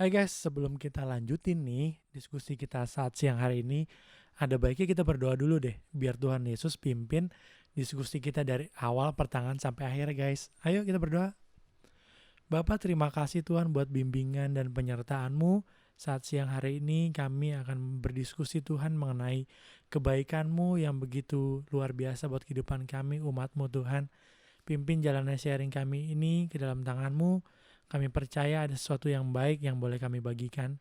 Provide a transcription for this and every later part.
Hai guys, sebelum kita lanjutin nih diskusi kita saat siang hari ini, ada baiknya kita berdoa dulu deh, biar Tuhan Yesus pimpin diskusi kita dari awal pertengahan sampai akhir guys. Ayo kita berdoa. Bapa, terima kasih Tuhan buat bimbingan dan penyertaan-Mu. Saat siang hari ini kami akan berdiskusi Tuhan mengenai kebaikan-Mu yang begitu luar biasa buat kehidupan kami, umat-Mu Tuhan. Pimpin jalannya sharing kami ini ke dalam tangan-Mu. Kami percaya ada sesuatu yang baik yang boleh kami bagikan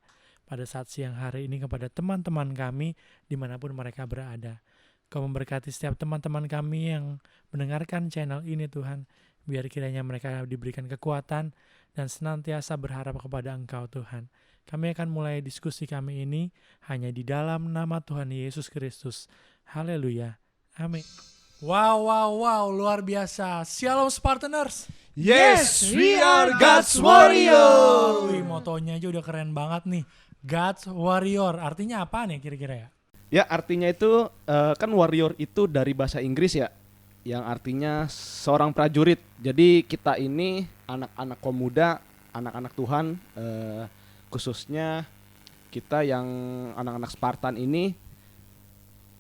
pada saat siang hari ini kepada teman-teman kami dimanapun mereka berada. Kau memberkati setiap teman-teman kami yang mendengarkan channel ini Tuhan. Biar kiranya mereka diberikan kekuatan dan senantiasa berharap kepada Engkau Tuhan. Kami akan mulai diskusi kami ini hanya di dalam nama Tuhan Yesus Kristus. Haleluya. Amin. Wow, luar biasa. Shalom Spartaners. Yes, we are God's warrior. Wih, motonya aja udah keren banget nih. God's warrior. Artinya apa nih kira-kira ya? Ya, artinya itu kan warrior itu dari bahasa Inggris ya, yang artinya seorang prajurit. Jadi kita ini anak-anak pemuda, anak-anak Tuhan, khususnya kita yang anak-anak Spartan ini,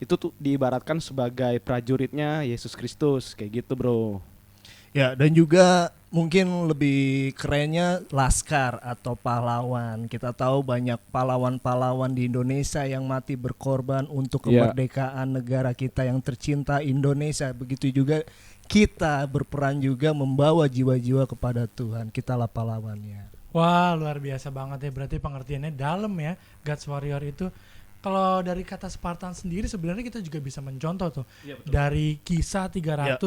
itu tuh diibaratkan sebagai prajuritnya Yesus Kristus, kayak gitu bro. Ya, dan juga mungkin lebih kerennya laskar atau pahlawan. Kita tahu banyak pahlawan-pahlawan di Indonesia yang mati berkorban untuk kemerdekaan negara kita yang tercinta Indonesia. Begitu juga kita berperan juga membawa jiwa-jiwa kepada Tuhan. Kitalah pahlawannya. Wah, luar biasa banget ya. Berarti pengertiannya dalam ya. God's warrior itu. Kalau dari kata Spartan sendiri sebenarnya kita juga bisa mencontoh tuh. Ya, dari kisah 300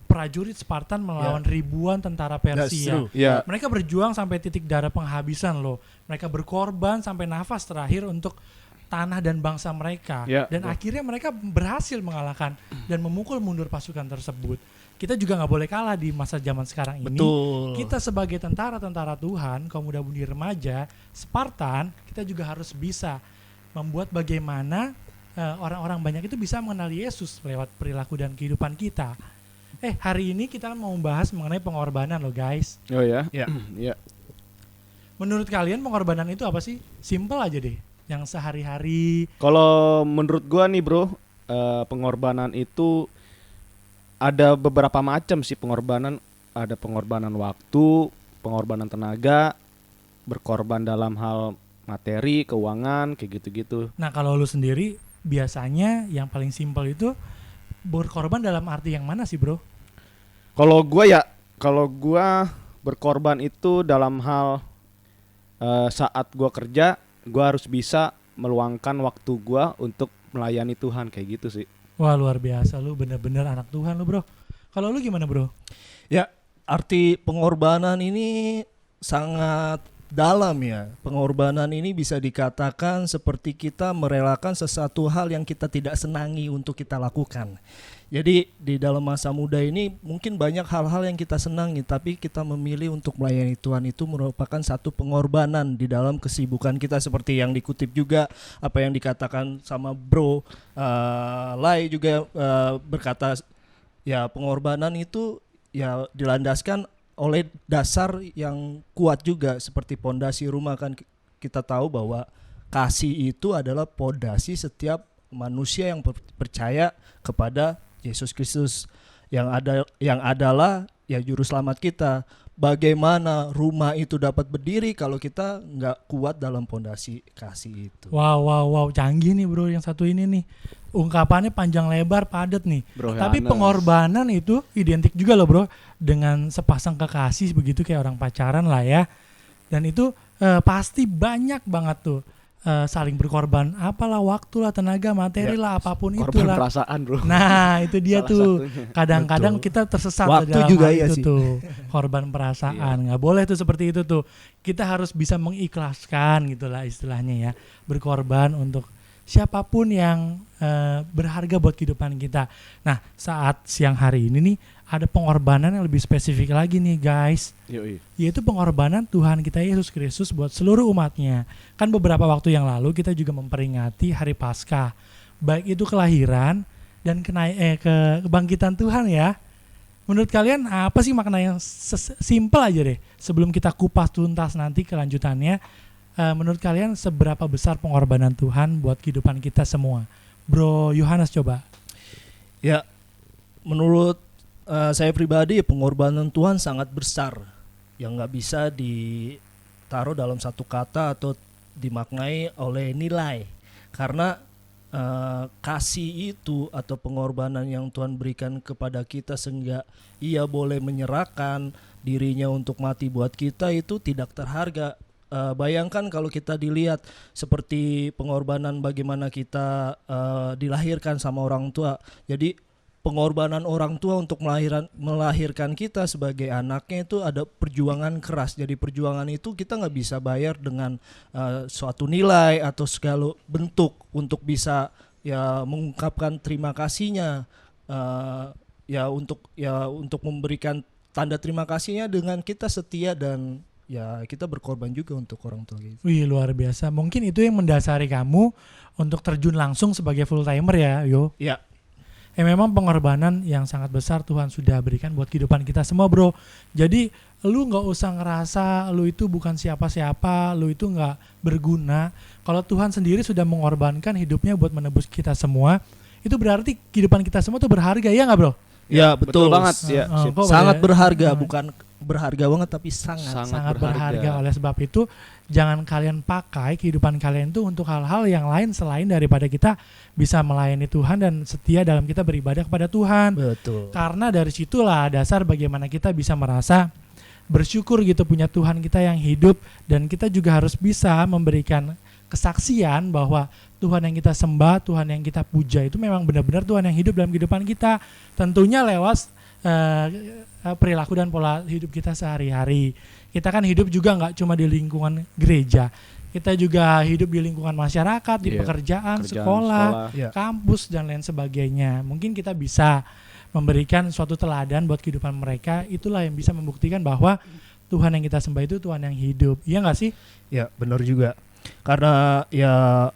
prajurit Spartan melawan ribuan tentara Persia. Mereka berjuang sampai titik darah penghabisan loh. Mereka berkorban sampai nafas terakhir untuk tanah dan bangsa mereka. Dan akhirnya mereka berhasil mengalahkan dan memukul mundur pasukan tersebut. Kita juga gak boleh kalah di masa zaman sekarang ini. Betul. Kita sebagai tentara-tentara Tuhan, kaum muda-mudi remaja, Spartan, kita juga harus bisa membuat bagaimana orang-orang banyak itu bisa mengenal Yesus lewat perilaku dan kehidupan kita. Hari ini kita mau membahas mengenai pengorbanan loh guys. Oh ya? Ya. Ya. Menurut kalian pengorbanan itu apa sih? Simple aja deh, yang sehari-hari. Kalau menurut gua nih bro, pengorbanan itu ada beberapa macam sih pengorbanan. Ada pengorbanan waktu, pengorbanan tenaga, berkorban dalam hal materi, keuangan, kayak gitu-gitu. Nah kalau lu sendiri biasanya yang paling simpel itu berkorban dalam arti yang mana sih bro? Kalau gua berkorban itu dalam hal saat gua kerja, gua harus bisa meluangkan waktu gua untuk melayani Tuhan, kayak gitu sih. Wah luar biasa, lu bener-bener anak Tuhan lu bro. Kalau lu gimana bro? Ya, arti pengorbanan ini sangat dalam ya. Pengorbanan ini bisa dikatakan seperti kita merelakan sesuatu hal yang kita tidak senangi untuk kita lakukan. Jadi di dalam masa muda ini mungkin banyak hal-hal yang kita senangi, tapi kita memilih untuk melayani Tuhan itu merupakan satu pengorbanan di dalam kesibukan kita, seperti yang dikutip juga apa yang dikatakan sama Bro Lai juga berkata ya pengorbanan itu ya dilandaskan oleh dasar yang kuat juga seperti pondasi rumah. Kan kita tahu bahwa kasih itu adalah pondasi setiap manusia yang percaya kepada Yesus Kristus yang adalah ya juru selamat kita. Bagaimana rumah itu dapat berdiri kalau kita nggak kuat dalam pondasi kasih itu? Wow, canggih nih bro yang satu ini nih. Ungkapannya panjang lebar padat nih. Bro, tapi pengorbanan itu identik juga loh bro dengan sepasang kekasih begitu kayak orang pacaran lah ya. Dan itu pasti banyak banget tuh saling berkorban, apalah waktu lah, tenaga, materi lah, apapun itulah. Korban perasaan bro. Nah itu dia tuh satunya. kadang-kadang kita tersesat Waktu dalam juga hal ya itu sih. tuh korban perasaan. Nggak boleh tuh seperti itu tuh. Kita harus bisa mengikhlaskan gitulah istilahnya ya, berkorban untuk siapapun yang berharga buat kehidupan kita. Nah saat siang hari ini nih ada pengorbanan yang lebih spesifik lagi nih guys. Yaitu pengorbanan Tuhan kita Yesus Kristus buat seluruh umatnya. Kan beberapa waktu yang lalu kita juga memperingati hari Paskah. Baik itu kelahiran dan kebangkitan Tuhan ya. Menurut kalian apa sih makna yang simpel aja deh sebelum kita kupas tuntas nanti kelanjutannya, menurut kalian seberapa besar pengorbanan Tuhan buat kehidupan kita semua? Bro Yohanes coba. Ya, menurut saya pribadi pengorbanan Tuhan sangat besar, yang nggak bisa ditaruh dalam satu kata atau dimaknai oleh nilai. Karena kasih itu atau pengorbanan yang Tuhan berikan kepada kita sehingga Ia boleh menyerahkan dirinya untuk mati buat kita itu tidak terharga. Bayangkan kalau kita dilihat seperti pengorbanan bagaimana kita dilahirkan sama orang tua. Jadi pengorbanan orang tua untuk melahirkan kita sebagai anaknya itu ada perjuangan keras. Jadi perjuangan itu kita nggak bisa bayar dengan suatu nilai atau segala bentuk untuk bisa ya mengungkapkan terima kasihnya, untuk memberikan tanda terima kasihnya dengan kita setia dan ya kita berkorban juga untuk orang tua gitu. Wih, luar biasa. Mungkin itu yang mendasari kamu untuk terjun langsung sebagai full timer ya, Yo. Ya. Memang pengorbanan yang sangat besar Tuhan sudah berikan buat kehidupan kita semua, bro. Jadi lu nggak usah ngerasa lu itu bukan siapa-siapa, lu itu nggak berguna. Kalau Tuhan sendiri sudah mengorbankan hidupnya buat menebus kita semua, itu berarti kehidupan kita semua tuh berharga, ya nggak, bro? Ya, betul banget. Ya, sangat berharga, bukan berharga banget tapi sangat berharga. Oleh sebab itu jangan kalian pakai kehidupan kalian itu untuk hal-hal yang lain selain daripada kita bisa melayani Tuhan dan setia dalam kita beribadah kepada Tuhan. Betul. Karena dari situlah dasar bagaimana kita bisa merasa bersyukur gitu punya Tuhan kita yang hidup, dan kita juga harus bisa memberikan kesaksian bahwa Tuhan yang kita sembah, Tuhan yang kita puja itu memang benar-benar Tuhan yang hidup dalam kehidupan kita. Tentunya lewat perilaku dan pola hidup kita sehari-hari. Kita kan hidup juga nggak cuma di lingkungan gereja, kita juga hidup di lingkungan masyarakat, di pekerjaan, sekolah, kampus dan lain sebagainya. Mungkin kita bisa memberikan suatu teladan buat kehidupan mereka. Itulah yang bisa membuktikan bahwa Tuhan yang kita sembah itu Tuhan yang hidup. Iya nggak sih? Ya, benar juga. Karena ya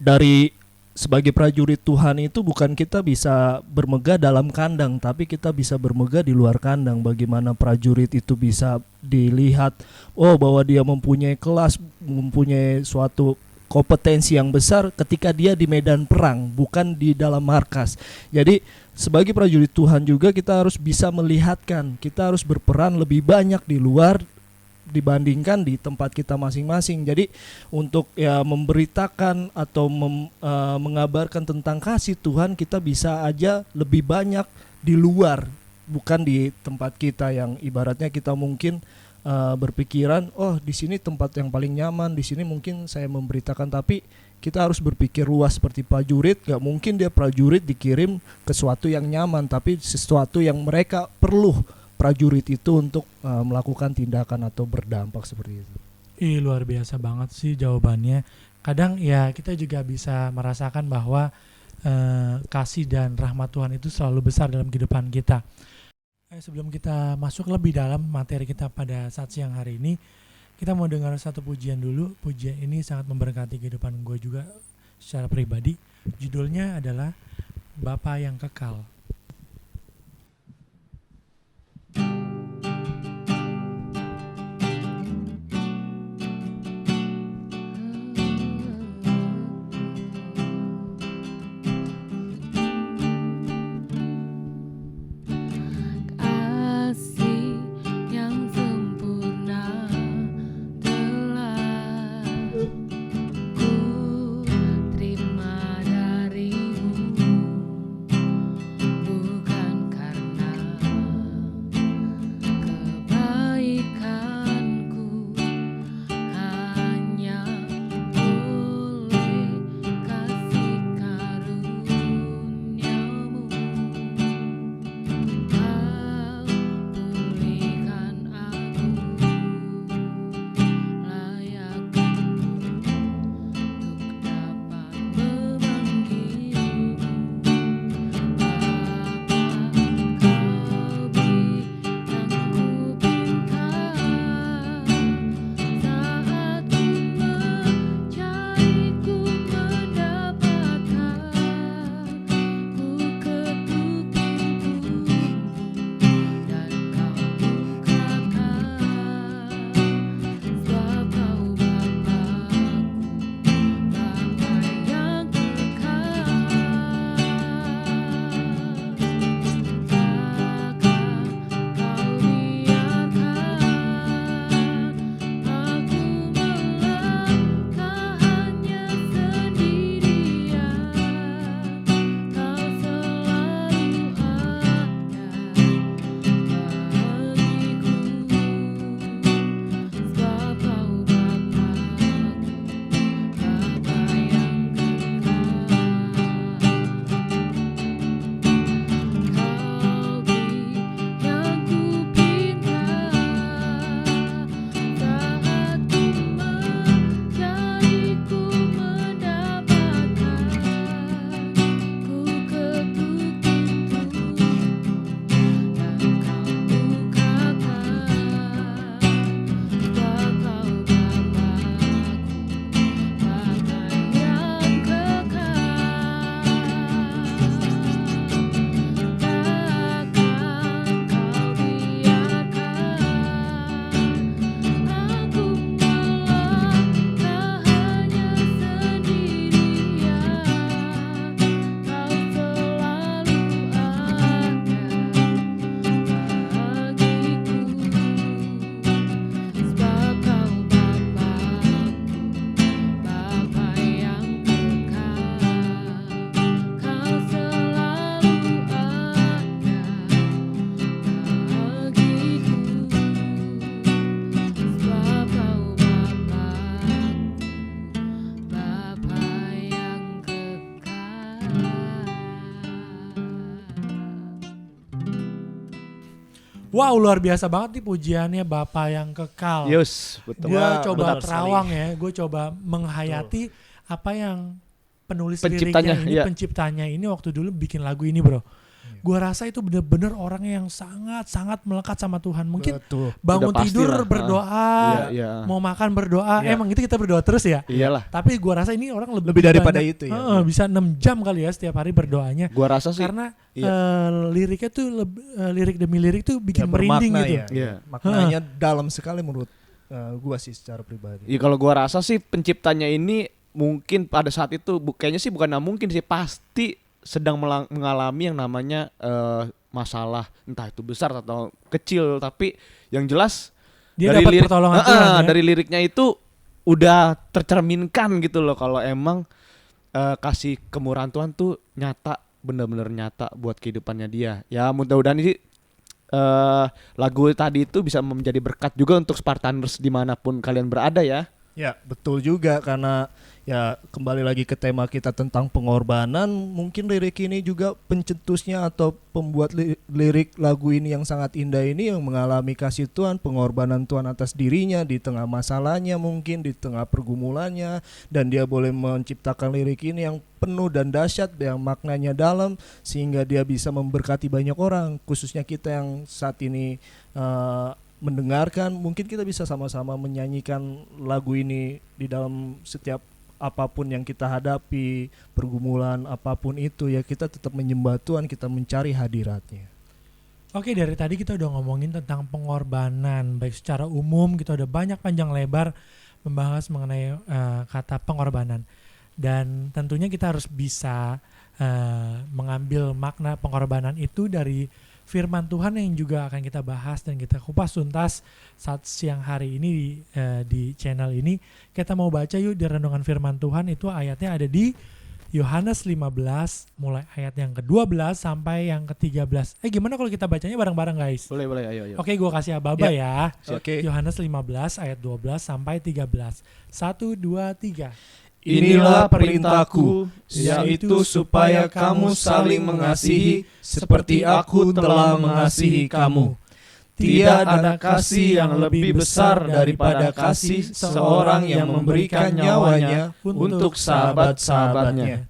dari sebagai prajurit Tuhan itu bukan kita bisa bermegah dalam kandang, tapi kita bisa bermegah di luar kandang. Bagaimana prajurit itu bisa dilihat, bahwa dia mempunyai kelas, mempunyai suatu kompetensi yang besar ketika dia di medan perang, bukan di dalam markas. Jadi sebagai prajurit Tuhan juga kita harus bisa melihatkan, kita harus berperan lebih banyak di luar dibandingkan di tempat kita masing-masing. Jadi untuk ya memberitakan atau mengabarkan tentang kasih Tuhan, kita bisa aja lebih banyak di luar, bukan di tempat kita yang ibaratnya kita mungkin berpikiran di sini tempat yang paling nyaman, di sini mungkin saya memberitakan. Tapi kita harus berpikir luas seperti prajurit. Gak mungkin dia prajurit dikirim ke sesuatu yang nyaman, tapi sesuatu yang mereka perlu prajurit itu untuk melakukan tindakan atau berdampak seperti itu. Luar biasa banget sih jawabannya. Kadang ya kita juga bisa merasakan bahwa kasih dan rahmat Tuhan itu selalu besar dalam kehidupan kita. Sebelum kita masuk lebih dalam materi kita pada saat siang hari ini, kita mau dengar satu pujian dulu. Pujian ini sangat memberkati kehidupan gue juga secara pribadi. Judulnya adalah Bapa yang Kekal. Wow, luar biasa banget nih pujiannya Bapak yang kekal. Yes, betul. Gue Ya, coba benar sekali. terawang ya, gue coba menghayati apa yang penulis Penciptanya, liriknya ini, iya. penciptanya ini waktu dulu bikin lagu ini bro. Gue rasa itu bener-bener orang yang sangat-sangat melekat sama Tuhan. Mungkin Betul. bangun Udah pasti tidur lah. berdoa, Iya, iya. mau makan berdoa. Iya. Emang itu kita berdoa terus ya. Iyalah. Tapi gue rasa ini orang Lebih daripada banyak, itu ya. bisa 6 jam kali ya setiap hari berdoanya. Gua rasa sih Karena iya. liriknya tuh lirik demi lirik tuh bikin Ya, merinding bermakna gitu. ya. Iya. Maknanya dalam sekali menurut gua sih secara pribadi. Iya, kalau gua rasa sih penciptanya ini mungkin pada saat itu kayaknya sih bukan mungkin sih, pasti sedang mengalami yang namanya masalah, entah itu besar atau kecil, tapi yang jelas Dia dapat pertolongan Tuhan ya. dari liriknya itu udah tercerminkan gitu loh kalau emang kasih kemurahan Tuhan tuh nyata, bener-bener nyata buat kehidupannya dia. Ya mudah-mudahan sih lagu tadi itu bisa menjadi berkat juga untuk Spartaners dimanapun kalian berada ya. Ya, betul juga karena ya kembali lagi ke tema kita tentang pengorbanan, mungkin lirik ini juga pencetusnya atau pembuat lirik lagu ini yang sangat indah ini yang mengalami kasih Tuhan, pengorbanan Tuhan atas dirinya di tengah masalahnya, mungkin di tengah pergumulannya, dan dia boleh menciptakan lirik ini yang penuh dan dahsyat, yang maknanya dalam sehingga dia bisa memberkati banyak orang, khususnya kita yang saat ini mendengarkan. Mungkin kita bisa sama-sama menyanyikan lagu ini di dalam setiap apapun yang kita hadapi, pergumulan apapun itu ya, kita tetap menyembah Tuhan, kita mencari hadiratnya. Oke, dari tadi kita udah ngomongin tentang pengorbanan, baik secara umum kita udah banyak panjang lebar membahas mengenai kata pengorbanan, dan tentunya kita harus bisa mengambil makna pengorbanan itu dari firman Tuhan yang juga akan kita bahas dan kita kupas tuntas saat siang hari ini di channel ini. Kita mau baca yuk di renungan firman Tuhan, itu ayatnya ada di Yohanes 15 mulai ayat yang ke-12 sampai yang ke-13. Gimana kalau kita bacanya bareng-bareng guys? Boleh, ayo. Oke, gue kasih ababa ya. Oke. Yohanes 15 ayat 12 sampai 13. 1, 2, 3. Inilah perintahku, yaitu supaya kamu saling mengasihi seperti aku telah mengasihi kamu. Tidak ada kasih yang lebih besar daripada kasih seorang yang memberikan nyawanya untuk sahabat-sahabatnya.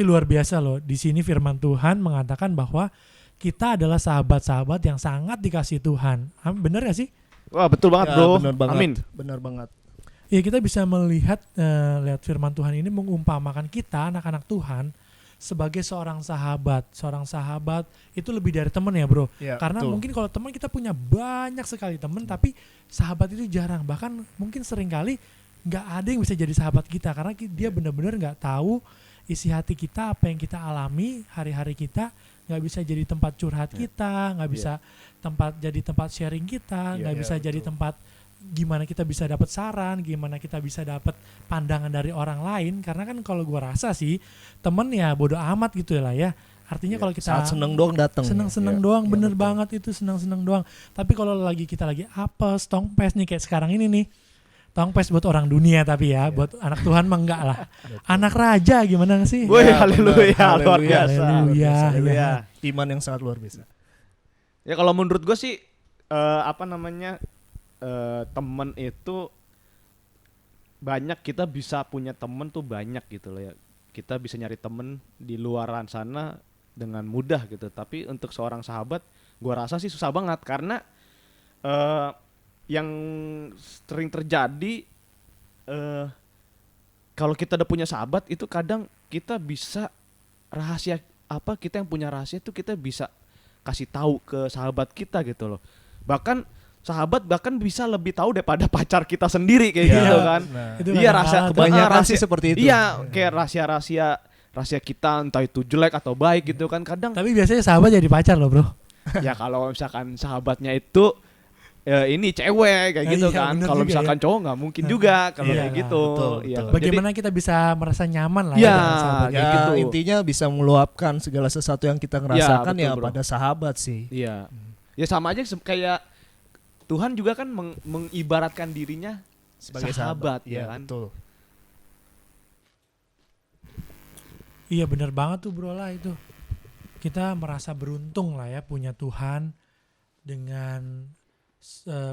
Luar biasa loh. Di sini firman Tuhan mengatakan bahwa kita adalah sahabat-sahabat yang sangat dikasih Tuhan. Bener gak sih? Wah, betul banget, Ya, bro. benar banget. Amin. Benar banget. Ya, kita bisa melihat lihat firman Tuhan ini mengumpamakan kita anak-anak Tuhan sebagai seorang sahabat. Seorang sahabat itu lebih dari teman ya bro. Ya, Karena betul. mungkin kalau teman kita punya banyak sekali teman, tapi sahabat itu jarang. Bahkan mungkin seringkali nggak ada yang bisa jadi sahabat kita karena dia benar-benar nggak tahu isi hati kita, apa yang kita alami hari-hari kita. Nggak bisa jadi tempat curhat kita, nggak bisa jadi tempat sharing kita, nggak bisa jadi tempat gimana kita bisa dapat saran, gimana kita bisa dapat pandangan dari orang lain. Karena kan kalau gua rasa sih temen ya bodo amat gitu lah ya. Artinya kalau kita Saat seneng doang datang. seneng doang, bener banget itu, seneng doang. Tapi kalau kita lagi apes, tongpes nih kayak sekarang ini nih, tongpes buat orang dunia tapi ya, buat anak Tuhan mah enggak lah. Anak raja gimana sih? Woi, Ya, haleluya, benar. luar biasa. Haleluya. Haleluya. Iman yang sangat luar biasa. Ya kalau menurut gue sih temen itu banyak, kita bisa punya temen tuh banyak gitu loh ya. Kita bisa nyari temen di luaran sana dengan mudah gitu. Tapi untuk seorang sahabat, gua rasa sih susah banget karena yang sering terjadi kalau kita udah punya sahabat itu kadang kita bisa kita yang punya rahasia itu kita bisa kasih tahu ke sahabat kita gitu loh. Sahabat bisa lebih tahu daripada pacar kita sendiri kayak gitu kan. Itu Iya, Kebanyakan sih seperti itu. Iya, kayak rahasia kita entah itu jelek atau baik gitu kan kadang. Tapi biasanya sahabat jadi pacar loh bro. Ya kalau misalkan sahabatnya itu ini cewek kayak gitu Iya, kan. bener Kalau juga misalkan cowok nggak mungkin juga kalau Iya, kayak gitu. betul, Iya. betul. Bagaimana kita bisa merasa nyaman lah Iya, ya dengan sahabat. kayak Ya gitu. intinya bisa meluapkan segala sesuatu yang kita ngerasakan betul, ya bro. pada sahabat sih. Iya. Ya sama aja kayak Tuhan juga kan mengibaratkan dirinya Sebagai sahabat, ya ya kan? betul. Iya bener banget tuh bro lah itu. Kita merasa beruntung lah ya punya Tuhan. dengan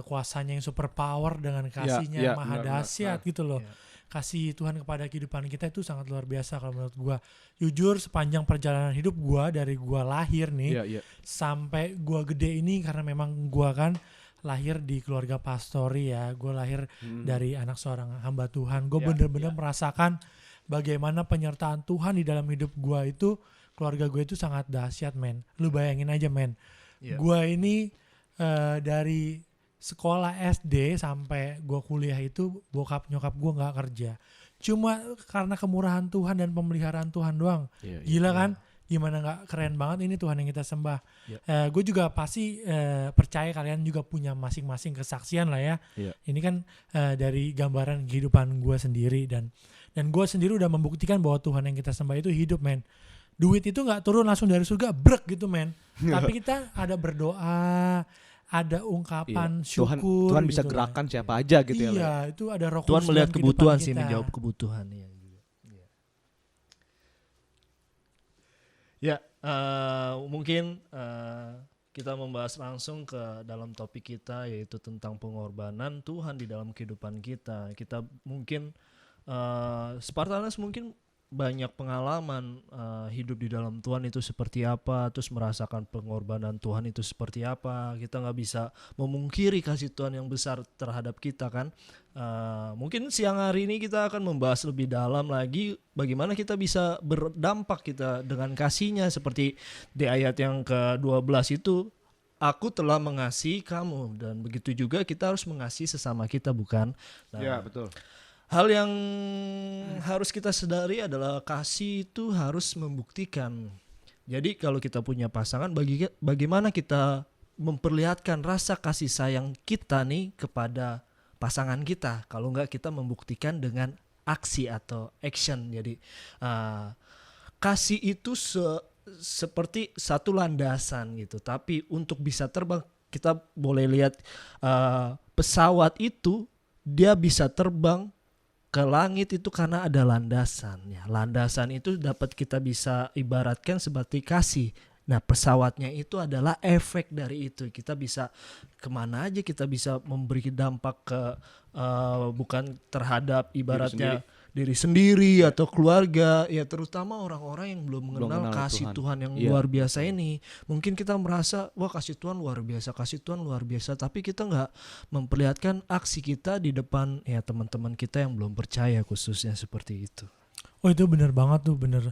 kuasanya yang super power, dengan kasihnya iya, yang maha benar-benar. dahsyat gitu loh. Iya. Kasih Tuhan kepada kehidupan kita itu sangat luar biasa kalau menurut gua. Jujur sepanjang perjalanan hidup gua dari gua lahir nih Iya, iya. sampai gua gede ini, karena memang gua kan lahir di keluarga pastori ya. Gua lahir dari anak seorang hamba Tuhan. Gue Ya, bener-bener merasakan bagaimana penyertaan Tuhan di dalam hidup gua itu, keluarga gue itu sangat dahsyat, men. Lu bayangin aja, men. Iya. Gua ini dari sekolah SD sampai gua kuliah itu bokap nyokap gua nggak kerja. Cuma karena kemurahan Tuhan dan pemeliharaan Tuhan doang. Iya, Gila kan? Gimana nggak keren banget ini Tuhan yang kita sembah. Iya. Gue juga pasti percaya kalian juga punya masing-masing kesaksian lah ya. Iya. Ini kan dari gambaran kehidupan gue sendiri, dan gue sendiri udah membuktikan bahwa Tuhan yang kita sembah itu hidup, men. Duit itu nggak turun langsung dari surga brek gitu, men. Tapi kita ada berdoa, ada ungkapan syukur. Tuhan bisa gitu, gerakan siapa aja gitu ya. Le. Iya, itu ada Roh Tuhan Kudus melihat dalam kehidupan kebutuhan sih, kita. menjawab kebutuhan ya. Ya, mungkin kita membahas langsung ke dalam topik kita, yaitu tentang pengorbanan Tuhan di dalam kehidupan kita. Kita mungkin Spartanas mungkin banyak pengalaman hidup di dalam Tuhan itu seperti apa, terus merasakan pengorbanan Tuhan itu seperti apa. Kita nggak bisa memungkiri kasih Tuhan yang besar terhadap kita kan. Mungkin siang hari ini kita akan membahas lebih dalam lagi bagaimana kita bisa berdampak kita dengan kasihnya, seperti di ayat yang ke-12 itu, aku telah mengasihi kamu, dan begitu juga kita harus mengasihi sesama kita, bukan? Nah, Iya, betul. hal yang harus kita sadari adalah kasih itu harus membuktikan. Jadi kalau kita punya pasangan, bagaimana kita memperlihatkan rasa kasih sayang kita nih kepada pasangan kita. Kalau enggak, kita membuktikan dengan aksi atau action. Jadi kasih itu seperti satu landasan gitu. Tapi untuk bisa terbang, kita boleh lihat pesawat itu dia bisa terbang ke langit itu karena ada landasannya. Landasan itu dapat kita bisa ibaratkan seperti kasih. Nah, pesawatnya itu adalah efek dari itu. Kita bisa kemana aja, kita bisa memberi dampak ke bukan terhadap ibaratnya diri sendiri atau keluarga, ya terutama orang-orang yang belum mengenal kasih Tuhan yang luar biasa ini. Mungkin kita merasa wah kasih Tuhan luar biasa, kasih Tuhan luar biasa, tapi kita nggak memperlihatkan aksi kita di depan ya teman-teman kita yang belum percaya, khususnya seperti itu. Oh, itu benar banget tuh, bener.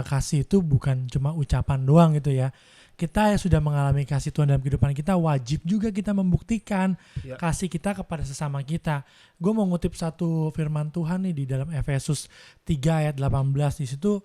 Kasih itu bukan cuma ucapan doang gitu ya. Kita yang sudah mengalami kasih Tuhan dalam kehidupan kita, wajib juga kita membuktikan kasih kita kepada sesama kita. Gue mau ngutip satu firman Tuhan nih di dalam Efesus 3 ayat 18. Di situ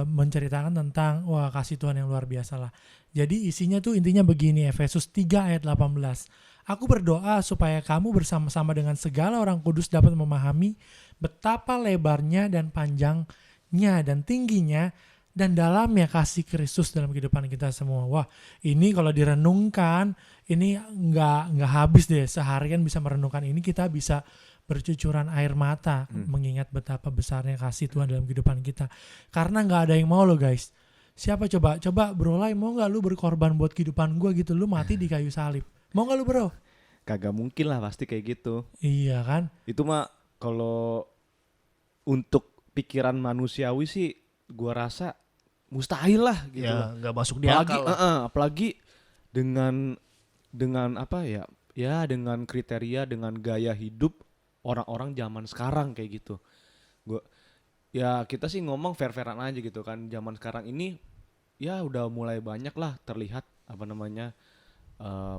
menceritakan tentang wah kasih Tuhan yang luar biasa lah. Jadi isinya tuh intinya begini, Efesus 3 ayat 18. Aku berdoa supaya kamu bersama-sama dengan segala orang kudus dapat memahami betapa lebarnya dan panjangnya dan tingginya dan dalamnya kasih Kristus dalam kehidupan kita semua. Wah, ini kalau direnungkan, ini nggak habis deh. Seharian bisa merenungkan ini, kita bisa bercucuran air mata mengingat betapa besarnya kasih Tuhan dalam kehidupan kita. Karena nggak ada yang mau loh guys. Siapa coba Bro Lai, mau nggak lu berkorban buat kehidupan gue gitu? Lu mati di kayu salib. Mau nggak lu bro? Kagak mungkin lah, pasti kayak gitu. Iya kan? Itu mah kalau untuk pikiran manusiawi sih gua rasa mustahil lah gitu. Ya nggak masuk di akal lah. Apalagi dengan apa ya dengan kriteria, dengan gaya hidup orang-orang zaman sekarang kayak gitu. Kita sih ngomong fair-fairan aja gitu kan. Zaman sekarang ini ya udah mulai banyak lah terlihat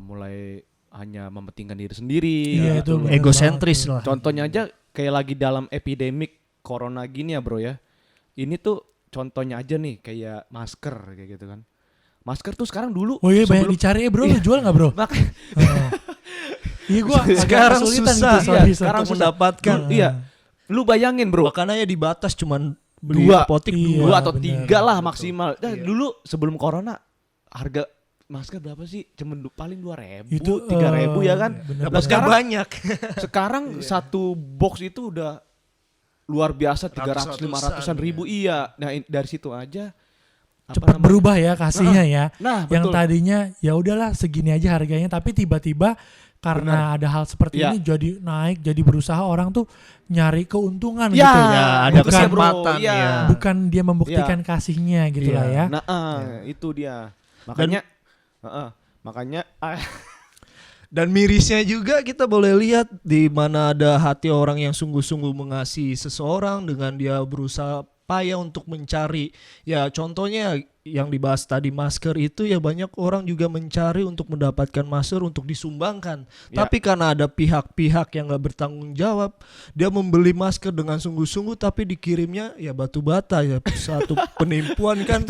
mulai hanya mementingkan diri sendiri. Iya, gitu. itu Egosentris lah. Contohnya aja kayak lagi dalam epidemik corona gini ya bro ya. Ini tuh contohnya aja nih kayak masker kayak gitu kan. Masker tuh sekarang dulu. Oh iya, banyak dicari bro. Lu jual nggak bro? Iya, gua sekarang kesulitan susah gitu, sorry. sekarang mendapatkan. Iya. Lu bayangin bro. Makanya dibatas cuman beli apotik Iya, 2 atau bener, 3 lah betul. maksimal. Dulu sebelum corona harga masker berapa sih? Cuman paling 2.000, 3.000 ya kan. Bener, Nah, sekarang banyak. sekarang satu box itu udah luar biasa 300-500-an ribu. Iya. Nah dari situ aja cepat berubah ya kasihnya ya. Nah, Yang betul. tadinya ya udahlah segini aja harganya, tapi tiba-tiba karena ada hal seperti Ya. ini jadi naik, jadi berusaha orang tuh nyari keuntungan Ya, gitu. Ya, ada Bukan- kesempatan Bro, ya. ya. Bukan dia membuktikan kasihnya gitu Iya. lah ya. Nah, itu dia. Makanya Dan mirisnya juga kita boleh lihat di mana ada hati orang yang sungguh-sungguh mengasihi seseorang dengan dia berusaha payah untuk mencari. Ya contohnya yang dibahas tadi masker itu ya banyak orang juga mencari untuk mendapatkan masker untuk disumbangkan. Ya. Tapi karena ada pihak-pihak yang gak bertanggung jawab, dia membeli masker dengan sungguh-sungguh tapi dikirimnya ya batu bata ya satu penipuan kan.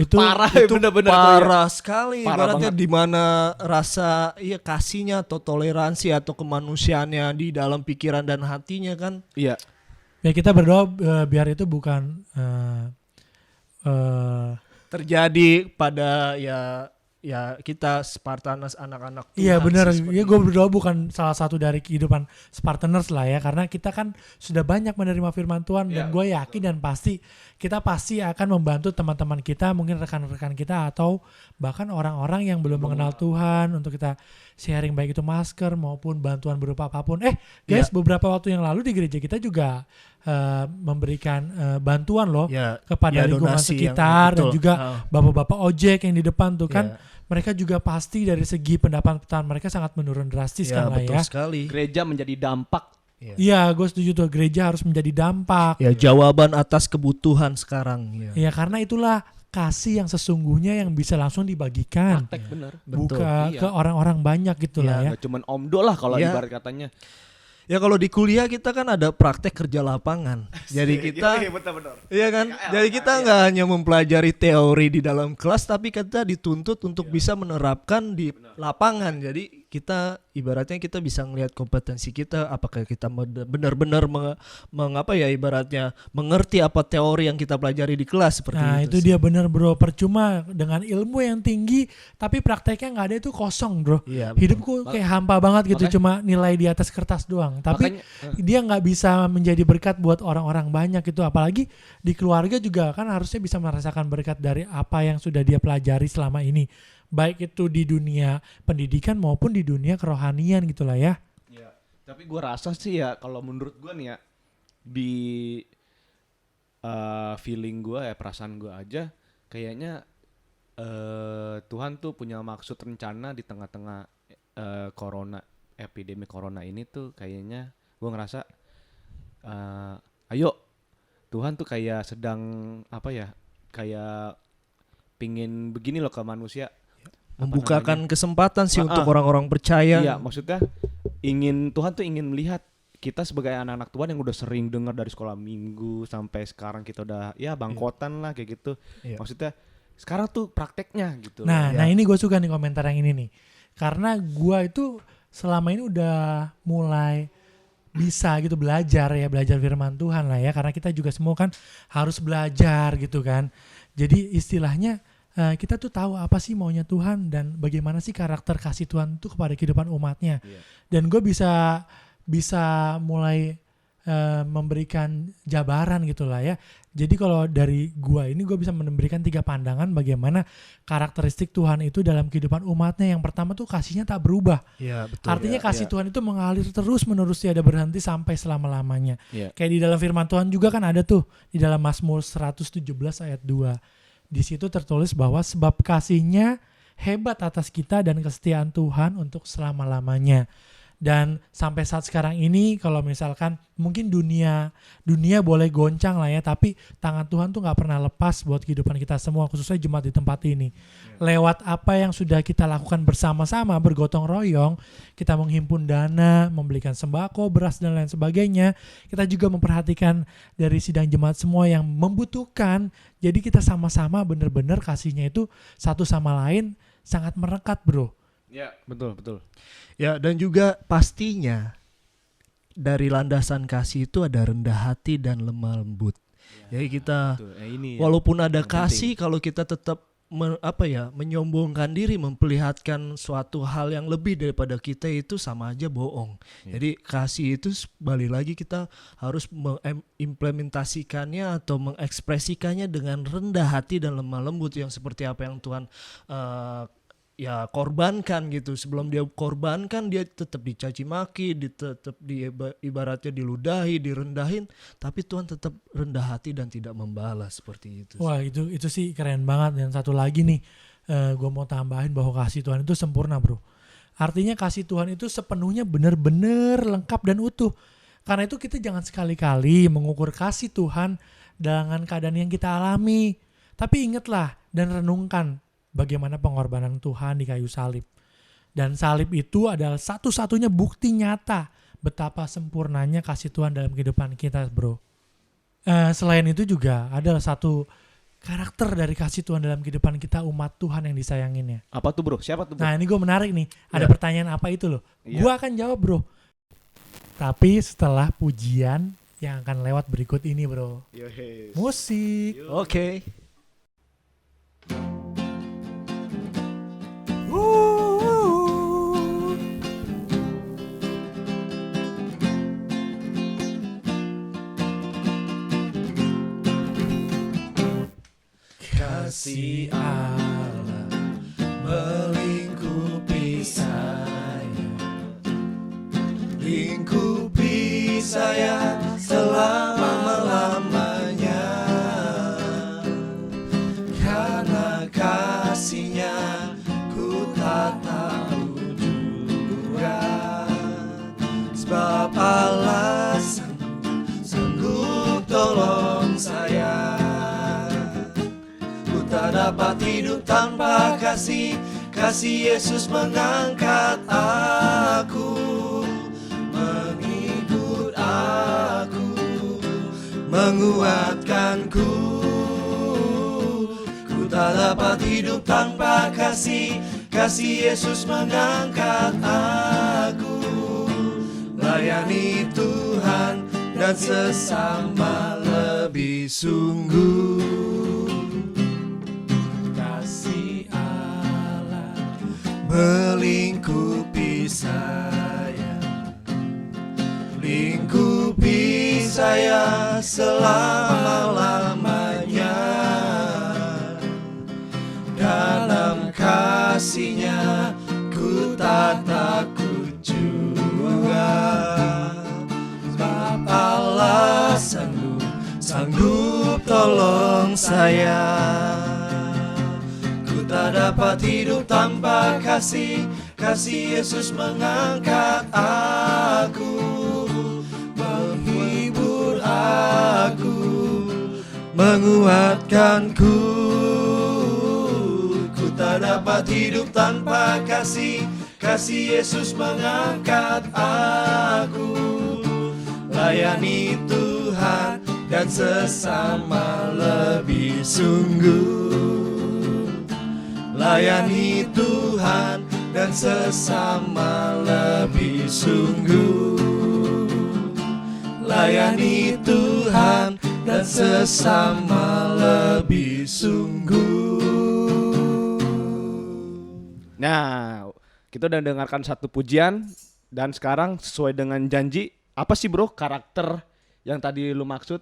Itu parah Itu bener-bener tuh ya. parah sekali Parah ibaratnya banget. di mana rasa kasihnya atau toleransi atau kemanusiaannya di dalam pikiran dan hatinya kan. Iya. ya kita berdoa biar itu bukan Terjadi pada ya kita Spartaners anak-anak Tuhan. iya benar. sih, seperti Ya gue berdoa bukan salah satu dari kehidupan Spartaners lah ya, karena kita kan sudah banyak menerima firman Tuhan dan gue yakin dan pasti kita pasti akan membantu teman-teman kita, mungkin rekan-rekan kita atau bahkan orang-orang yang belum mengenal Tuhan untuk kita sharing baik itu masker maupun bantuan berupa apapun. Guys, beberapa waktu yang lalu di gereja kita juga memberikan bantuan loh ya, kepada ya, lingkungan donasi yang- sekitar dan betul. juga bapak-bapak ojek yang di depan tuh kan. Ya. Mereka juga pasti dari segi pendapatan mereka sangat menurun drastis Ya kan lah betul ya. sekali. Gereja menjadi dampak. Iya, gue setuju tuh, gereja harus menjadi dampak. Ya jawaban atas kebutuhan sekarang ya. Ya karena itulah kasih yang sesungguhnya yang bisa langsung dibagikan, Praktek bener. Betul. bukan Iya. ke orang-orang banyak gitu lah ya. Nggak cuman omdo lah kalau Iya. ibarat katanya. Ya kalau di kuliah kita kan ada praktek kerja lapangan. Jadi kita betul-betul. iya kan? Jadi kita nggak hanya mempelajari teori di dalam kelas tapi kita dituntut untuk bisa menerapkan di lapangan. Jadi kita ibaratnya kita bisa ngelihat kompetensi kita apakah kita benar-benar mengapa ya ibaratnya mengerti apa teori yang kita pelajari di kelas seperti Nah itu. itu dia bener bro, percuma dengan ilmu yang tinggi tapi prakteknya nggak ada, itu kosong bro. Iya, betul. Hidupku kayak hampa banget gitu, Makanya- cuma nilai di atas kertas doang. Tapi Makanya, dia nggak bisa menjadi berkat buat orang-orang banyak itu. Apalagi di keluarga juga kan harusnya bisa merasakan berkat dari apa yang sudah dia pelajari selama ini. Baik itu di dunia pendidikan maupun di dunia kerohanian gitulah ya. Iya. Tapi gue rasa sih ya kalau menurut gue nih ya di feeling gue ya perasaan gue aja kayaknya Tuhan tuh punya maksud rencana di tengah-tengah epidemi corona ini tuh kayaknya gue ngerasa ayo Tuhan tuh kayak sedang apa ya kayak pingin begini loh ke manusia. Apa Membukakan kesempatan sih Ah, untuk ah. orang-orang percaya. Iya, maksudnya Tuhan tuh ingin melihat kita sebagai anak-anak Tuhan yang udah sering dengar dari sekolah minggu sampai sekarang kita udah ya bangkotan lah kayak gitu. Iya. Maksudnya sekarang tuh prakteknya gitu. Nah, Ya. nah ini gue suka nih komentar yang ini nih. Karena gue itu selama ini udah mulai bisa gitu belajar firman Tuhan lah ya. Karena kita juga semua kan harus belajar gitu kan. Jadi istilahnya kita tuh tahu apa sih maunya Tuhan dan bagaimana sih karakter kasih Tuhan itu kepada kehidupan umatnya. Iya. Dan gue bisa mulai memberikan jabaran gitu lah ya. Jadi kalau dari gua ini gue bisa memberikan 3 pandangan bagaimana karakteristik Tuhan itu dalam kehidupan umatnya. Yang pertama tuh kasihnya tak berubah. Iya, betul. Artinya ya, kasih ya. Tuhan itu mengalir terus menerus, tiada berhenti sampai selama-lamanya. Iya. Kayak di dalam firman Tuhan juga kan ada tuh di dalam Mazmur 117 ayat 2. Di situ tertulis bahwa sebab kasihnya hebat atas kita dan kesetiaan Tuhan untuk selama-lamanya. Dan sampai saat sekarang ini kalau misalkan mungkin dunia boleh goncang lah ya, tapi tangan Tuhan tuh gak pernah lepas buat kehidupan kita semua, khususnya jemaat di tempat ini. Lewat apa yang sudah kita lakukan bersama-sama, bergotong royong, kita menghimpun dana, membelikan sembako, beras dan lain sebagainya. Kita juga memperhatikan dari sidang jemaat semua yang membutuhkan. Jadi kita sama-sama benar-benar kasihnya itu satu sama lain sangat merekat bro. Ya, betul. Ya, dan juga pastinya dari landasan kasih itu ada rendah hati dan lemah lembut. Jadi kita Betul. Ini walaupun ada yang kasih kalau kita tetap menyombongkan diri, memperlihatkan suatu hal yang lebih daripada kita, itu sama aja bohong. Jadi kasih itu balik lagi kita harus mengimplementasikannya atau mengekspresikannya dengan rendah hati dan lemah lembut, yang seperti apa yang Tuhan korbankan gitu. Sebelum dia korbankan, dia tetap dicaci maki, tetap ibaratnya diludahi, direndahin, tapi Tuhan tetap rendah hati dan tidak membalas seperti itu. Wah, itu sih keren banget. Dan satu lagi nih, gue mau tambahin bahwa kasih Tuhan itu sempurna, bro. Artinya kasih Tuhan itu sepenuhnya benar-benar lengkap dan utuh. Karena itu kita jangan sekali-kali mengukur kasih Tuhan dengan keadaan yang kita alami. Tapi ingatlah dan renungkan bagaimana pengorbanan Tuhan di kayu salib. Dan salib itu adalah satu-satunya bukti nyata betapa sempurnanya kasih Tuhan dalam kehidupan kita, bro. Selain itu juga ada satu karakter dari kasih Tuhan dalam kehidupan kita, umat Tuhan yang disayanginnya. Apa tuh bro? Siapa tuh bro? Nah ini gue menarik nih. Ada Iya. pertanyaan apa itu loh? Iya. Gue akan jawab, bro. Tapi setelah pujian yang akan lewat berikut ini, bro. Musik. Oke. Kasih Allah melingkupi saya, lingkupi saya selama-lamanya. Karena kasih-Nya ku tak tahu juga, sebab Allah sanggup tolong saya. Ku tak dapat hidup tanpa kasih Yesus mengangkat aku, menghibur aku, menguatkanku. Ku tak dapat hidup tanpa kasih Yesus mengangkat aku. Layani Tuhan dan sesama lebih sungguh. Kasih Allah melingkupi saya, lingkupi saya selama-lamanya. Dalam kasih-Nya ku tak takut juga, sebab Allah sanggup tolong saya. Ku tak dapat hidup tanpa kasih Yesus mengangkat aku, menghibur aku, menguatkanku. Ku tak dapat hidup tanpa kasih Yesus mengangkat aku. Layani Tuhan dan sesama lebih sungguh. Layani Tuhan dan sesama lebih sungguh. Layani Tuhan dan sesama lebih sungguh. Nah, kita udah dengarkan satu pujian. Dan sekarang sesuai dengan janji, apa sih bro karakter yang tadi lu maksud?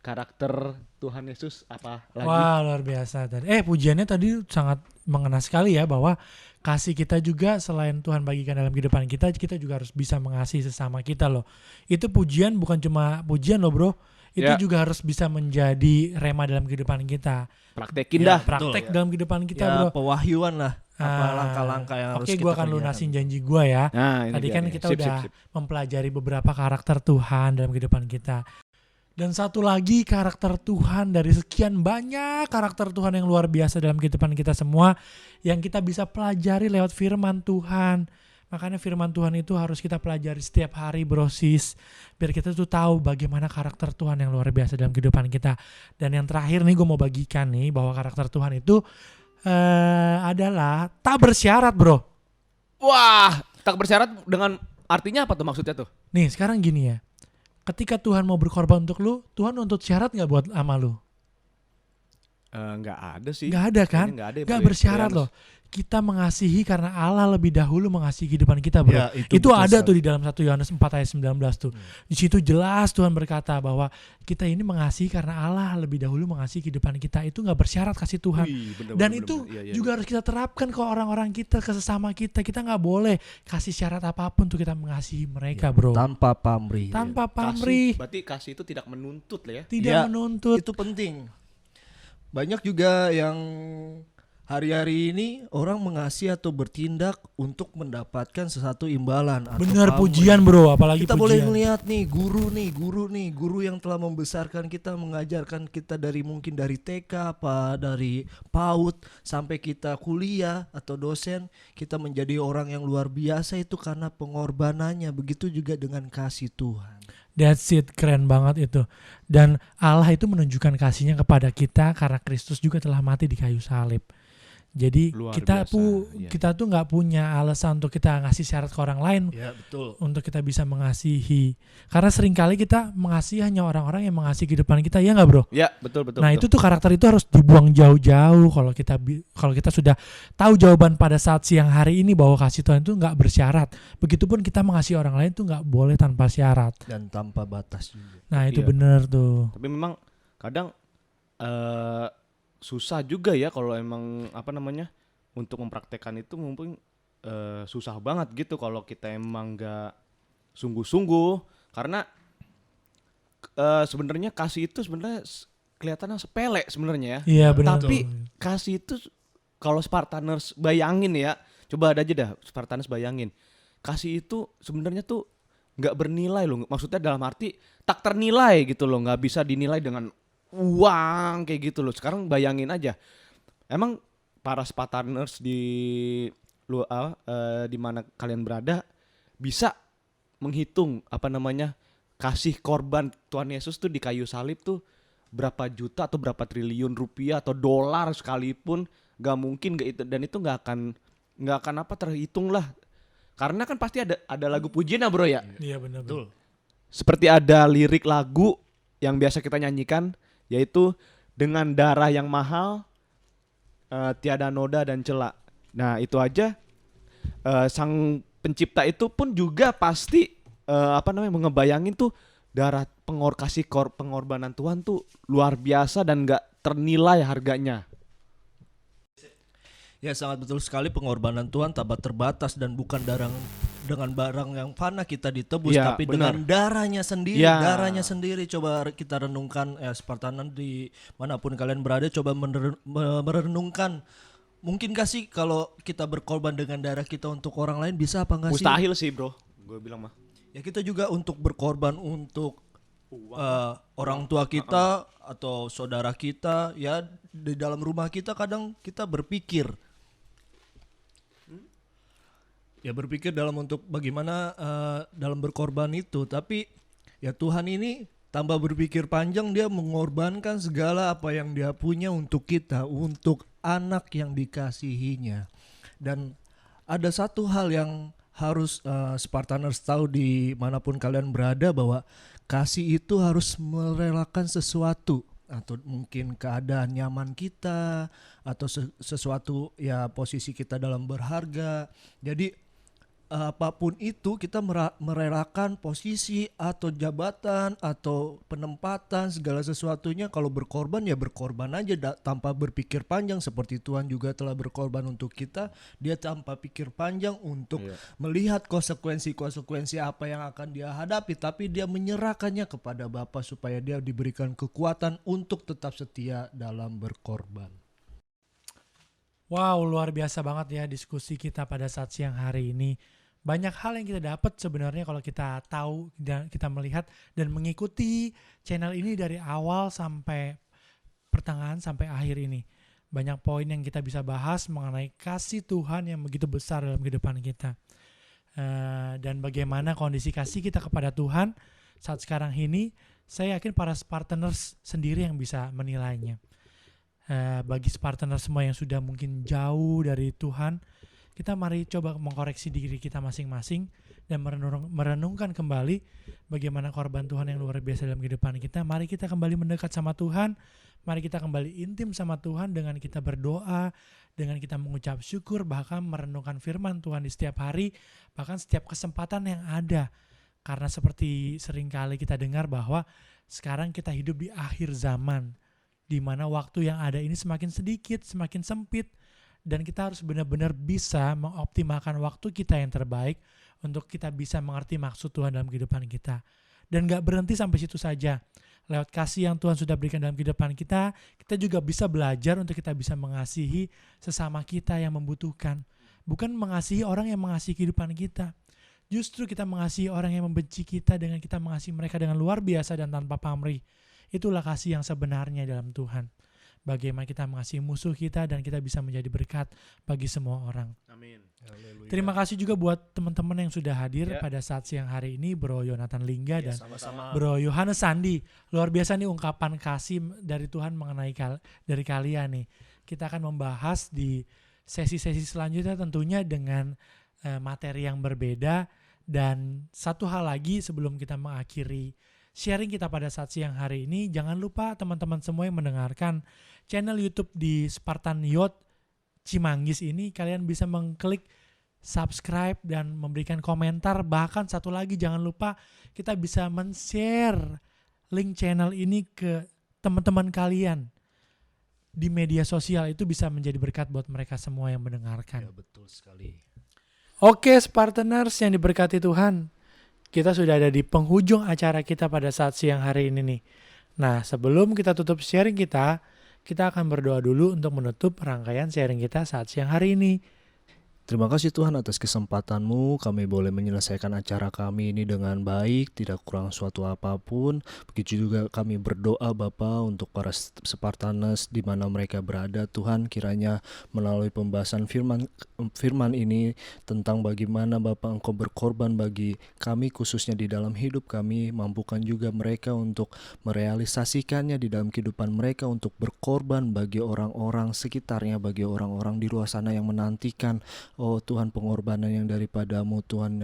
Karakter Tuhan Yesus apa lagi? Wah, luar biasa tadi. Pujiannya tadi sangat mengena sekali ya, bahwa kasih kita juga selain Tuhan bagikan dalam kehidupan kita juga harus bisa mengasihi sesama kita loh. Itu pujian bukan cuma pujian loh, bro. Itu Ya. juga harus bisa menjadi rema dalam kehidupan kita. Praktekin Ya, dah. praktek Betul, ya. dalam kehidupan kita, Ya, bro. pewahyuan lah. Apa Ah, langkah-langkah yang harus Oke, kita gue akan kerjakan. lunasin janji gue ya. Nah, ini Tadi dia kan nih. kita Sip, udah sip. mempelajari beberapa karakter Tuhan dalam kehidupan kita. Dan satu lagi karakter Tuhan dari sekian banyak karakter Tuhan yang luar biasa dalam kehidupan kita semua, yang kita bisa pelajari lewat firman Tuhan. Makanya firman Tuhan itu harus kita pelajari setiap hari, bro sis. Biar kita tuh tahu bagaimana karakter Tuhan yang luar biasa dalam kehidupan kita. Dan yang terakhir nih gue mau bagikan nih, bahwa karakter Tuhan itu adalah tak bersyarat, bro. Wah, tak bersyarat dengan artinya apa tuh maksudnya tuh? Nih sekarang gini ya. Ketika Tuhan mau berkorban untuk lu, Tuhan nuntut syarat gak buat sama lu? Nggak ada sih. Nggak ada kan? Kayaknya nggak ada ya, Nggak Bro, ya. bersyarat Bro, loh. Kita mengasihi karena Allah lebih dahulu mengasihi kehidupan kita, bro. Ya, Itu betul ada sekali. tuh di dalam 1 Yohanes 4 ayat 19 tuh. Di situ jelas Tuhan berkata bahwa kita ini mengasihi karena Allah lebih dahulu mengasihi kehidupan kita. Itu nggak bersyarat kasih Tuhan. Wih, bener, Dan bener, itu bener. Iya, juga harus kita terapkan ke orang-orang kita, ke sesama kita. Kita nggak boleh kasih syarat apapun untuk kita mengasihi mereka, bro. Tanpa pamrih. Tanpa Kasih, pamrih, berarti kasih itu tidak menuntut lah ya. tidak Ya, menuntut. Itu penting. Banyak juga yang hari-hari ini orang mengasihi atau bertindak untuk mendapatkan sesuatu imbalan atau Bener, pamrih. pujian, bro. Apalagi Kita boleh pujian. melihat nih guru yang telah membesarkan kita, mengajarkan kita mungkin dari TK apa dari PAUD sampai kita kuliah atau dosen, kita menjadi orang yang luar biasa itu karena pengorbanannya. Begitu juga dengan kasih Tuhan. That's it, keren banget itu. Dan Allah itu menunjukkan kasihnya kepada kita karena Kristus juga telah mati di kayu salib. Jadi Luar kita biasa, iya. kita tuh nggak punya alasan untuk kita ngasih syarat ke orang lain Ya, betul. untuk kita bisa mengasihi. Karena seringkali kita mengasihi hanya orang-orang yang mengasihi kehidupan kita, ya nggak, bro? Ya, betul, betul. Nah, betul. itu tuh karakter itu harus dibuang jauh-jauh kalau kita sudah tahu jawaban pada saat siang hari ini bahwa kasih Tuhan itu nggak bersyarat. Begitupun kita mengasihi orang lain tuh nggak boleh tanpa syarat. Dan tanpa batas juga. Nah, itu Iya. bener tuh. Tapi memang kadang susah juga ya kalau emang untuk mempraktekkan itu mungkin susah banget gitu kalau kita emang nggak sungguh-sungguh, karena sebenarnya kasih itu sebenarnya kelihatannya sepele sebenarnya ya. Iya, benar. Tapi tuh. kasih itu kalau Spartaners bayangin ya, coba ada aja dah Spartaners bayangin, kasih itu sebenarnya tuh nggak bernilai loh, maksudnya dalam arti tak ternilai gitu loh, nggak bisa dinilai dengan uang kayak gitu loh. Sekarang bayangin aja, emang para Spartaners di di mana kalian berada bisa menghitung kasih korban Tuhan Yesus tuh di kayu salib tuh berapa juta atau berapa triliun rupiah atau dolar sekalipun, nggak mungkin nggak itu, dan itu nggak akan terhitung lah, karena kan pasti ada lagu pujian bro ya. Iya, benar. Betul. Seperti ada lirik lagu yang biasa kita nyanyikan, yaitu dengan darah yang mahal, tiada noda dan celak. Nah itu aja sang pencipta itu pun juga pasti ngebayangin tuh darah pengorbanan Tuhan tuh luar biasa dan nggak ternilai harganya. Ya, sangat betul sekali, pengorbanan Tuhan tak terbatas dan bukan dengan barang yang fana kita ditebus, Ya, tapi benar. dengan darahnya sendiri. Ya. Darahnya sendiri. Coba kita renungkan Spartanan di manapun kalian berada, coba merenungkan. Mungkinkah sih kalau kita berkorban dengan darah kita untuk orang lain, bisa apa enggak sih? Mustahil sih bro, gue bilang mah. Ya, kita juga untuk berkorban untuk orang tua kita atau saudara kita, ya di dalam rumah kita kadang kita berpikir dalam untuk bagaimana dalam berkorban itu, tapi ya Tuhan ini tambah berpikir panjang, dia mengorbankan segala apa yang dia punya untuk kita, untuk anak yang dikasihinya. Dan ada satu hal yang harus Spartaners tahu di manapun kalian berada, bahwa kasih itu harus merelakan sesuatu, atau mungkin keadaan nyaman kita, atau sesuatu ya posisi kita dalam berharga. Jadi apapun itu kita merelakan posisi atau jabatan atau penempatan, segala sesuatunya. Kalau berkorban ya berkorban aja tanpa berpikir panjang, seperti Tuhan juga telah berkorban untuk kita. Dia tanpa pikir panjang untuk melihat konsekuensi apa yang akan dia hadapi, tapi dia menyerahkannya kepada Bapa supaya dia diberikan kekuatan untuk tetap setia dalam berkorban. Wow, luar biasa banget ya diskusi kita pada saat siang hari ini. Banyak hal yang kita dapat sebenarnya kalau kita tahu dan kita melihat dan mengikuti channel ini dari awal sampai pertengahan sampai akhir ini. Banyak poin yang kita bisa bahas mengenai kasih Tuhan yang begitu besar dalam kehidupan kita. Dan bagaimana kondisi kasih kita kepada Tuhan saat sekarang ini, saya yakin para Spartaners sendiri yang bisa menilainya. Bagi Spartaners semua yang sudah mungkin jauh dari Tuhan, kita mari coba mengkoreksi diri kita masing-masing dan merenungkan kembali bagaimana korban Tuhan yang luar biasa dalam kehidupan kita. Mari kita kembali mendekat sama Tuhan, mari kita kembali intim sama Tuhan dengan kita berdoa, dengan kita mengucap syukur, bahkan merenungkan firman Tuhan di setiap hari, bahkan setiap kesempatan yang ada. Karena seperti seringkali kita dengar bahwa sekarang kita hidup di akhir zaman, di mana waktu yang ada ini semakin sedikit, semakin sempit, dan kita harus benar-benar bisa mengoptimalkan waktu kita yang terbaik untuk kita bisa mengerti maksud Tuhan dalam kehidupan kita. Dan gak berhenti sampai situ saja. Lewat kasih yang Tuhan sudah berikan dalam kehidupan kita, kita juga bisa belajar untuk kita bisa mengasihi sesama kita yang membutuhkan. Bukan mengasihi orang yang mengasihi kehidupan kita. Justru kita mengasihi orang yang membenci kita dengan kita mengasihi mereka dengan luar biasa dan tanpa pamrih. Itulah kasih yang sebenarnya dalam Tuhan. Bagaimana kita mengasihi musuh kita dan kita bisa menjadi berkat bagi semua orang. Amin. Terima kasih juga buat teman-teman yang sudah hadir pada saat siang hari ini, Bro Yonatan Lingga dan sama-sama. Bro Yohanes Sandi. Luar biasa nih ungkapan kasih dari Tuhan mengenai dari kalian nih. Kita akan membahas di sesi-sesi selanjutnya tentunya dengan materi yang berbeda. Dan satu hal lagi sebelum kita mengakhiri sharing kita pada saat siang hari ini, jangan lupa teman-teman semua yang mendengarkan channel YouTube di Spartan Youth Cimanggis ini, kalian bisa mengklik subscribe dan memberikan komentar. Bahkan satu lagi, jangan lupa kita bisa men-share link channel ini ke teman-teman kalian di media sosial. Itu bisa menjadi berkat buat mereka semua yang mendengarkan. Ya, betul sekali. Oke Spartaners yang diberkati Tuhan, kita sudah ada di penghujung acara kita pada saat siang hari ini nih. Nah, sebelum kita tutup sharing kita akan berdoa dulu untuk menutup rangkaian sharing kita saat siang hari ini. Terima kasih Tuhan atas kesempatan-Mu, kami boleh menyelesaikan acara kami ini dengan baik, tidak kurang suatu apapun. Begitu juga kami berdoa Bapa untuk para Spartaners di mana mereka berada. Tuhan, kiranya melalui pembahasan firman ini tentang bagaimana Bapa Engkau berkorban bagi kami khususnya di dalam hidup kami, mampukan juga mereka untuk merealisasikannya di dalam kehidupan mereka, untuk berkorban bagi orang-orang sekitarnya, bagi orang-orang di luar sana yang menantikan oh Tuhan pengorbanan yang daripada-Mu Tuhan,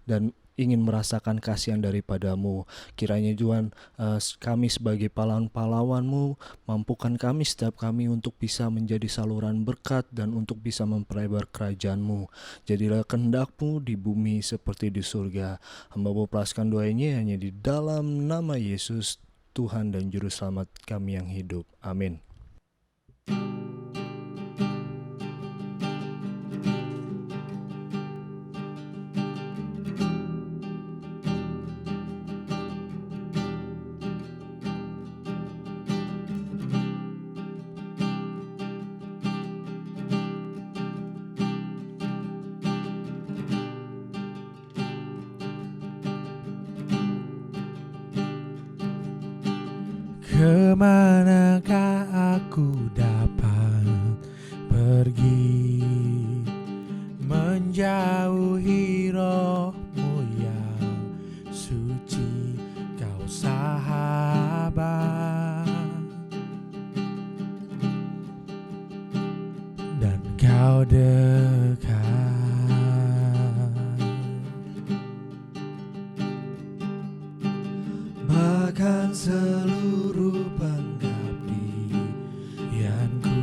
dan ingin merasakan kasih yang daripada-Mu. Kiranya Tuhan kami sebagai pahlawan-pahlawan-Mu, mampukan kami setiap kami untuk bisa menjadi saluran berkat dan untuk bisa memperlebar kerajaan-Mu. Jadilah kehendak-Mu di bumi seperti di surga. Hamba berpelaskan doa ini hanya di dalam nama Yesus Tuhan dan Juru Selamat kami yang hidup. Amin. Kemanakah aku dapat pergi, menjauhi roh-Mu yang suci, Kau sahabat dan Kau dekat. Bahkan seluruh pengabdianku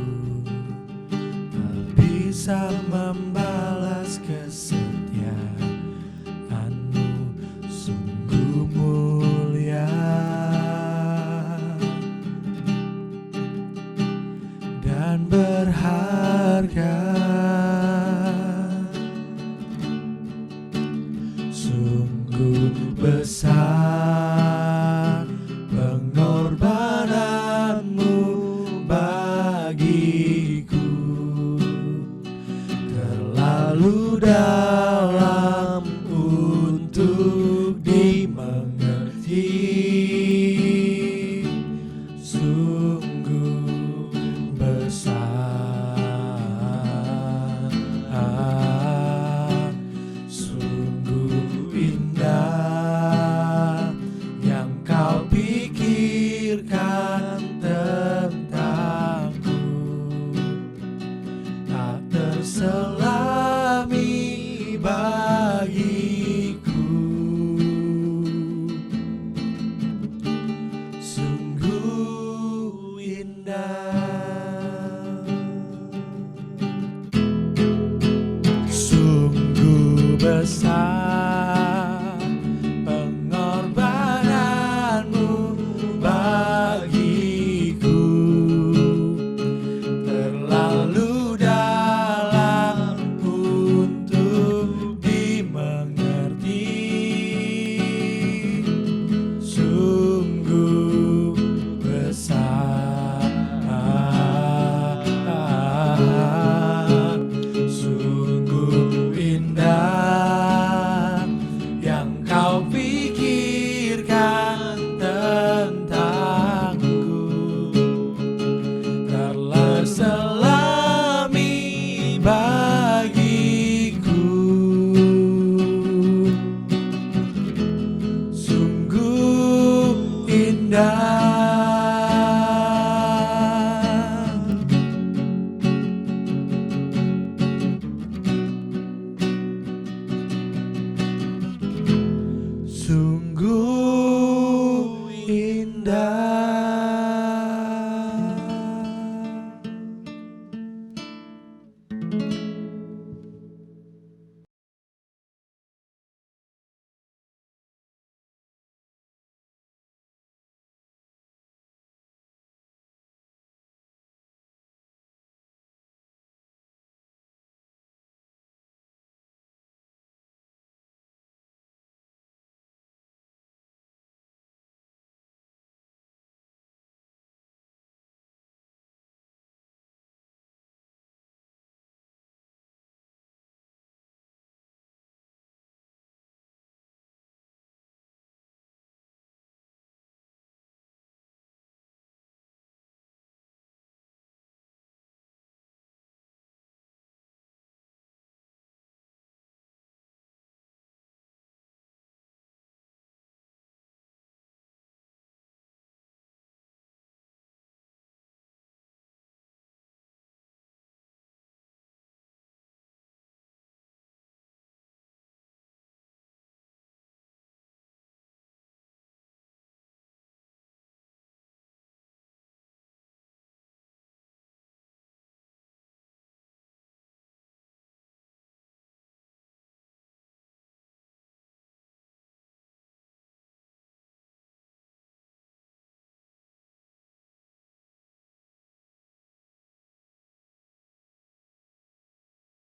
tak bisa membalas kesetiaan-Mu, sungguh mulia dan berharga, sungguh besar pengorbanan-Mu bagiku, terlalu dalam untuk dimengerti, sungguh besar, sungguh indah yang Kau pikirkan tentangku, tak terselami